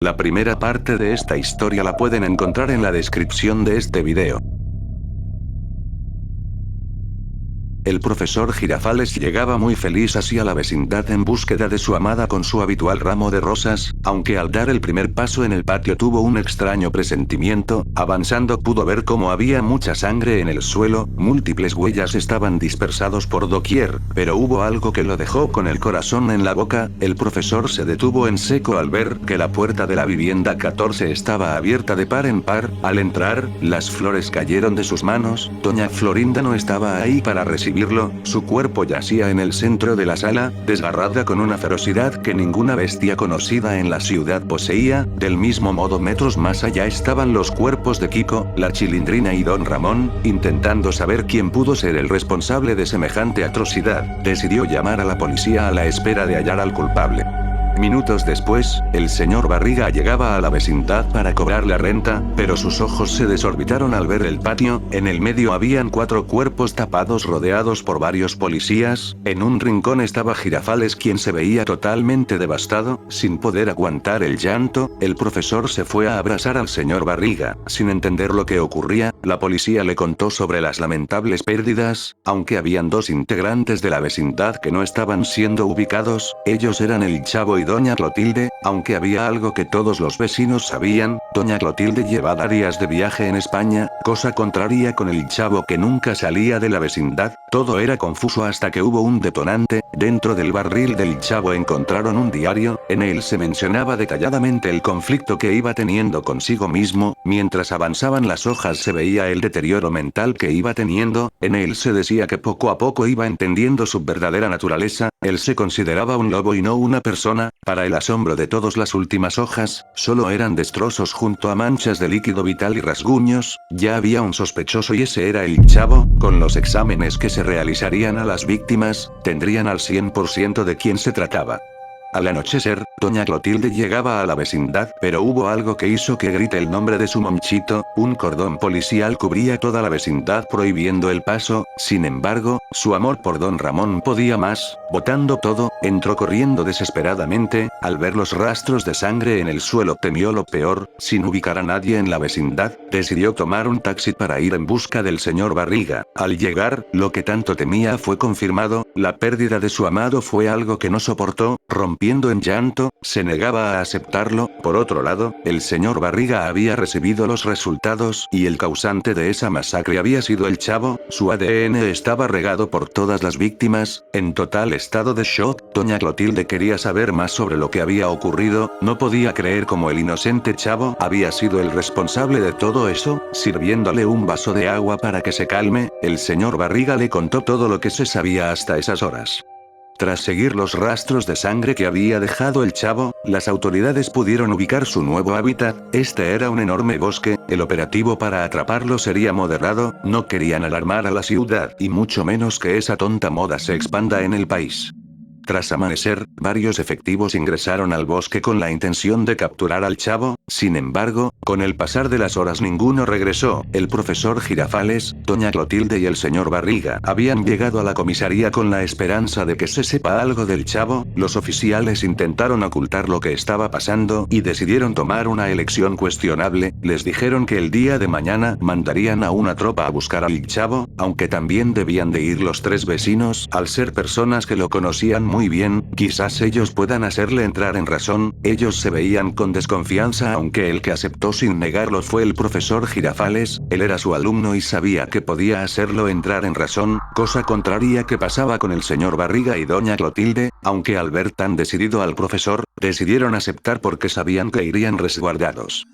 La primera parte de esta historia la pueden encontrar en la descripción de este video. El profesor Girafales llegaba muy feliz hacia la vecindad en búsqueda de su amada con su habitual ramo de rosas, aunque al dar el primer paso en el patio tuvo un extraño presentimiento. Avanzando pudo ver cómo había mucha sangre en el suelo, múltiples huellas estaban dispersados por doquier, pero hubo algo que lo dejó con el corazón en la boca. El profesor se detuvo en seco al ver que la puerta de la vivienda 14 estaba abierta de par en par. Al entrar, las flores cayeron de sus manos. Doña Florinda no estaba ahí para recibirlo, su cuerpo yacía en el centro de la sala, desgarrada con una ferocidad que ninguna bestia conocida en la ciudad poseía. Del mismo modo, metros más allá estaban los cuerpos de Kiko, la Chilindrina y Don Ramón. Intentando saber quién pudo ser el responsable de semejante atrocidad, decidió llamar a la policía a la espera de hallar al culpable. Minutos después, el señor Barriga llegaba a la vecindad para cobrar la renta, pero sus ojos se desorbitaron al ver el patio. En el medio habían 4 cuerpos tapados rodeados por varios policías. En un rincón estaba Girafales, quien se veía totalmente devastado. Sin poder aguantar el llanto, el profesor se fue a abrazar al señor Barriga. Sin entender lo que ocurría, la policía le contó sobre las lamentables pérdidas. Aunque habían 2 integrantes de la vecindad que no estaban siendo ubicados, ellos eran el Chavo y Doña Clotilde. Aunque había algo que todos los vecinos sabían: Doña Clotilde llevaba días de viaje en España, cosa contraria con el Chavo, que nunca salía de la vecindad. Todo era confuso hasta que hubo un detonante. Dentro del barril del Chavo encontraron un diario. En él se mencionaba detalladamente el conflicto que iba teniendo consigo mismo. Mientras avanzaban las hojas se veía el deterioro mental que iba teniendo. En él se decía que poco a poco iba entendiendo su verdadera naturaleza. Él se consideraba un lobo y no una persona. Para el asombro de todos, las últimas hojas solo eran destrozos junto a manchas de líquido vital y rasguños. Ya había un sospechoso y ese era el Chavo. Con los exámenes que se realizarían a las víctimas, tendrían al 100% de quién se trataba. Al anochecer, Doña Clotilde llegaba a la vecindad, pero hubo algo que hizo que grite el nombre de su Monchito. Un cordón policial cubría toda la vecindad prohibiendo el paso. Sin embargo, su amor por Don Ramón podía más. Botando todo, entró corriendo desesperadamente. Al ver los rastros de sangre en el suelo, temió lo peor. Sin ubicar a nadie en la vecindad, decidió tomar un taxi para ir en busca del señor Barriga. Al llegar, lo que tanto temía fue confirmado. La pérdida de su amado fue algo que no soportó. Rompiendo en llanto, se negaba a aceptarlo. Por otro lado, el señor Barriga había recibido los resultados y el causante de esa masacre había sido el Chavo. Su ADN estaba regado por todas las víctimas. En total estado de shock, Doña Clotilde quería saber más sobre lo que había ocurrido. No podía creer cómo el inocente Chavo había sido el responsable de todo eso. Sirviéndole un vaso de agua para que se calme, el señor Barriga le contó todo lo que se sabía hasta esas horas. Tras seguir los rastros de sangre que había dejado el Chavo, las autoridades pudieron ubicar su nuevo hábitat. Este era un enorme bosque. El operativo para atraparlo sería moderado. No querían alarmar a la ciudad, y mucho menos que esa tonta moda se expanda en el país. Tras amanecer, varios efectivos ingresaron al bosque con la intención de capturar al Chavo. Sin embargo, con el pasar de las horas ninguno regresó. El profesor Girafales, Doña Clotilde y el señor Barriga habían llegado a la comisaría con la esperanza de que se sepa algo del Chavo. Los oficiales intentaron ocultar lo que estaba pasando y decidieron tomar una elección cuestionable. Les dijeron que el día de mañana mandarían a una tropa a buscar al Chavo, aunque también debían de ir los 3 vecinos. Al ser personas que lo conocían muy bien, quizás ellos puedan hacerle entrar en razón. Ellos se veían con desconfianza, aunque el que aceptó sin negarlo fue el profesor Girafales. Él era su alumno y sabía que podía hacerlo entrar en razón, cosa contraria que pasaba con el señor Barriga y Doña Clotilde. Aunque al ver tan decidido al profesor, decidieron aceptar porque sabían que irían resguardados.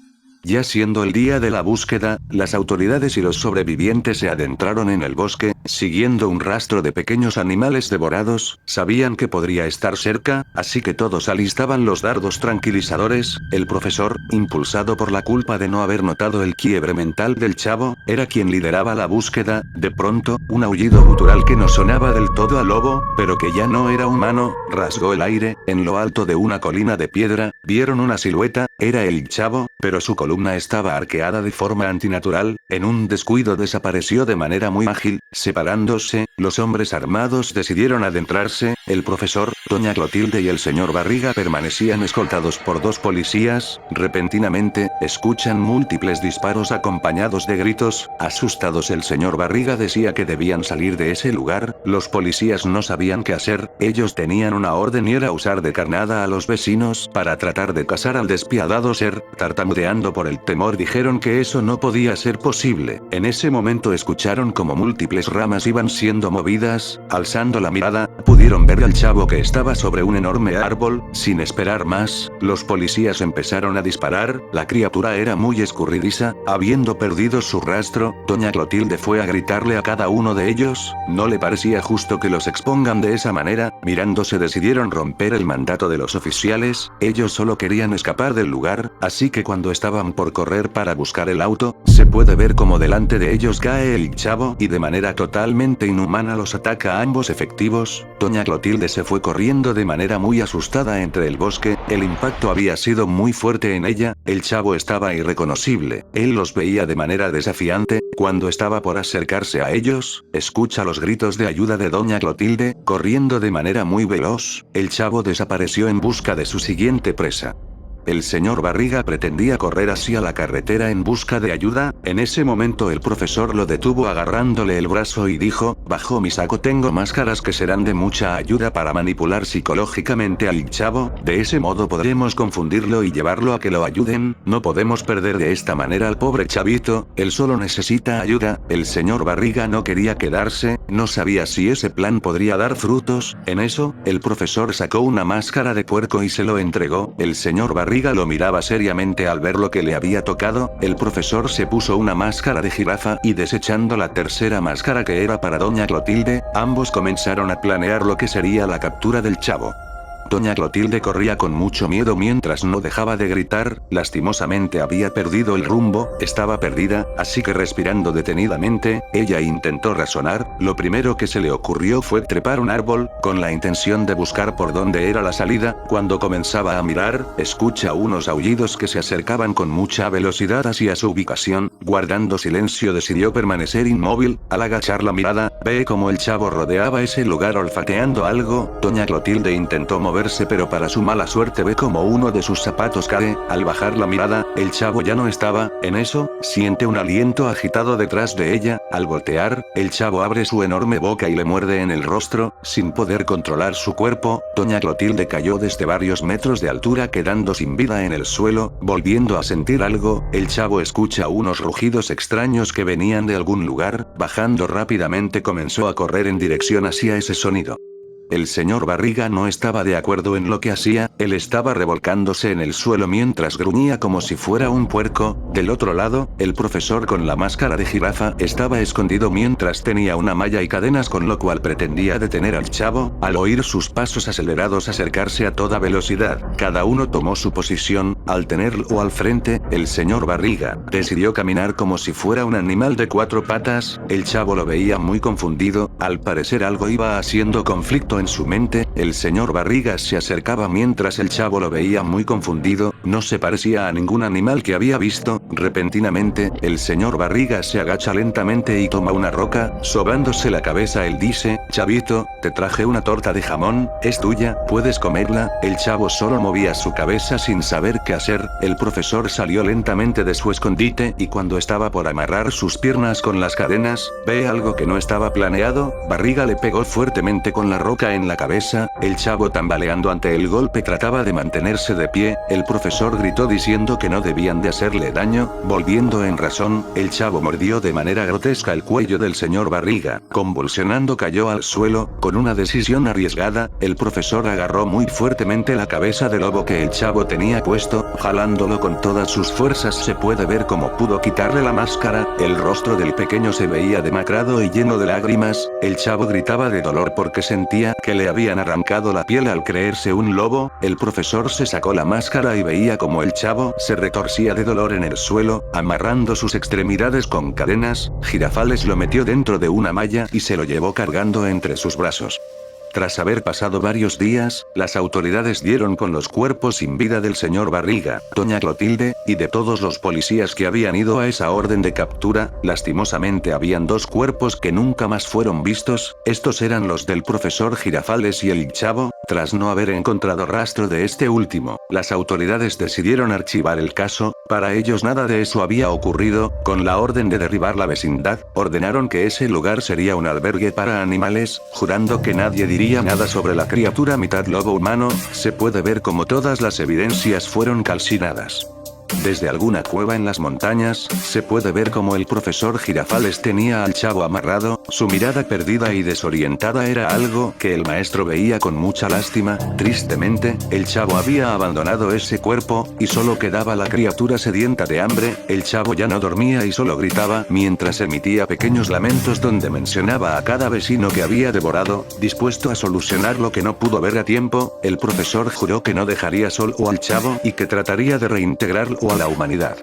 Ya siendo el día de la búsqueda, las autoridades y los sobrevivientes se adentraron en el bosque, siguiendo un rastro de pequeños animales devorados. Sabían que podría estar cerca, así que todos alistaban los dardos tranquilizadores. El profesor, impulsado por la culpa de no haber notado el quiebre mental del Chavo, era quien lideraba la búsqueda. De pronto, un aullido gutural que no sonaba del todo a lobo, pero que ya no era humano, rasgó el aire. En lo alto de una colina de piedra, vieron una silueta. Era el Chavo, pero su columna estaba arqueada de forma antinatural, en un descuido desapareció de manera muy ágil, separándose, los hombres armados decidieron adentrarse, el profesor, doña Clotilde y el señor Barriga permanecían escoltados por 2 policías, repentinamente, escuchan múltiples disparos acompañados de gritos, asustados el señor Barriga decía que debían salir de ese lugar, los policías no sabían qué hacer, ellos tenían una orden y era usar de carnada a los vecinos para tratar de cazar al despiadado ser, tartamudeando por el temor dijeron que eso no podía ser posible, en ese momento escucharon como múltiples ramas iban siendo movidas, alzando la mirada, pudieron ver al chavo que estaba sobre un enorme árbol, sin esperar más, los policías empezaron a disparar, la criatura era muy escurridiza, habiendo perdido su rastro, doña Clotilde fue a gritarle a cada uno de ellos, no le parecía justo que los expongan de esa manera, mirándose decidieron romper el mandato de los oficiales, ellos solo querían escapar del lugar, así que cuando estaban por correr para buscar el auto, se puede ver como delante de ellos cae el chavo y de manera totalmente inhumana los ataca a ambos efectivos, doña Clotilde se fue corriendo de manera muy asustada entre el bosque, el impacto había sido muy fuerte en ella, el chavo estaba irreconocible, él los veía de manera desafiante, cuando estaba por acercarse a ellos, escucha los gritos de ayuda de doña Clotilde, corriendo de manera muy veloz, el chavo desapareció en busca de su siguiente presa. El señor Barriga pretendía correr hacia la carretera en busca de ayuda, en ese momento el profesor lo detuvo agarrándole el brazo y dijo, bajo mi saco tengo máscaras que serán de mucha ayuda para manipular psicológicamente al chavo, de ese modo podremos confundirlo y llevarlo a que lo ayuden, no podemos perder de esta manera al pobre chavito, él solo necesita ayuda, el señor Barriga no quería quedarse, no sabía si ese plan podría dar frutos, en eso, el profesor sacó una máscara de puerco y se lo entregó, el señor Barriga lo miraba seriamente al ver lo que le había tocado, el profesor se puso una máscara de jirafa y desechando la tercera máscara que era para doña Clotilde, ambos comenzaron a planear lo que sería la captura del chavo. Doña Clotilde corría con mucho miedo mientras no dejaba de gritar, lastimosamente había perdido el rumbo, estaba perdida, así que respirando detenidamente, ella intentó razonar, lo primero que se le ocurrió fue trepar un árbol, con la intención de buscar por dónde era la salida, cuando comenzaba a mirar, escucha unos aullidos que se acercaban con mucha velocidad hacia su ubicación, guardando silencio decidió permanecer inmóvil, al agachar la mirada, ve como el chavo rodeaba ese lugar olfateando algo, doña Clotilde intentó moverse pero para su mala suerte ve como uno de sus zapatos cae, al bajar la mirada, el chavo ya no estaba, en eso, siente un aliento agitado detrás de ella, al voltear, el chavo abre su enorme boca y le muerde en el rostro, sin poder controlar su cuerpo, doña Clotilde cayó desde varios metros de altura quedando sin vida en el suelo, volviendo a sentir algo, el chavo escucha unos rugidos extraños que venían de algún lugar, bajando rápidamente comenzó a correr en dirección hacia ese sonido. El señor Barriga no estaba de acuerdo en lo que hacía, él estaba revolcándose en el suelo mientras gruñía como si fuera un puerco, del otro lado, el profesor con la máscara de jirafa estaba escondido mientras tenía una malla y cadenas con lo cual pretendía detener al chavo, al oír sus pasos acelerados acercarse a toda velocidad, cada uno tomó su posición, al tenerlo al frente, el señor Barriga decidió caminar como si fuera un animal de 4 patas, el chavo lo veía muy confundido, al parecer algo iba haciendo conflicto en su mente, el señor Barriga se acercaba mientras el chavo lo veía muy confundido, no se parecía a ningún animal que había visto, repentinamente, el señor Barriga se agacha lentamente y toma una roca, sobándose la cabeza él dice, chavito, te traje una torta de jamón, es tuya, puedes comerla, el chavo solo movía su cabeza sin saber qué hacer, el profesor salió lentamente de su escondite y cuando estaba por amarrar sus piernas con las cadenas, ve algo que no estaba planeado, Barriga le pegó fuertemente con la roca en la cabeza, el chavo tambaleando ante el golpe trataba de mantenerse de pie, el profesor gritó diciendo que no debían de hacerle daño, volviendo en razón, el chavo mordió de manera grotesca el cuello del señor Barriga, convulsionando cayó al suelo, con una decisión arriesgada, el profesor agarró muy fuertemente la cabeza del lobo que el chavo tenía puesto, jalándolo con todas sus fuerzas se puede ver cómo pudo quitarle la máscara, el rostro del pequeño se veía demacrado y lleno de lágrimas, el chavo gritaba de dolor porque sentía que le habían arrancado la piel al creerse un lobo, el profesor se sacó la máscara y veía como el chavo se retorcía de dolor en el suelo, amarrando sus extremidades con cadenas, Girafales lo metió dentro de una malla y se lo llevó cargando entre sus brazos. Tras haber pasado varios días, las autoridades dieron con los cuerpos sin vida del señor Barriga, doña Clotilde, y de todos los policías que habían ido a esa orden de captura. Lastimosamente habían dos cuerpos que nunca más fueron vistos, estos eran los del profesor Girafales y el Chavo. Tras no haber encontrado rastro de este último, las autoridades decidieron archivar el caso. Para ellos nada de eso había ocurrido. Con la orden de derribar la vecindad, ordenaron que ese lugar sería un albergue para animales, jurando que nadie diría nada sobre la criatura mitad lobo humano. Se puede ver como todas las evidencias fueron calcinadas. Desde alguna cueva en las montañas, se puede ver como el profesor Girafales tenía al Chavo amarrado. Su mirada perdida y desorientada era algo que el maestro veía con mucha lástima. Tristemente, el Chavo había abandonado ese cuerpo, y solo quedaba la criatura sedienta de hambre. El Chavo ya no dormía y solo gritaba mientras emitía pequeños lamentos donde mencionaba a cada vecino que había devorado. Dispuesto a solucionar lo que no pudo ver a tiempo, el profesor juró que no dejaría solo al Chavo y que trataría de reintegrarlo a la humanidad.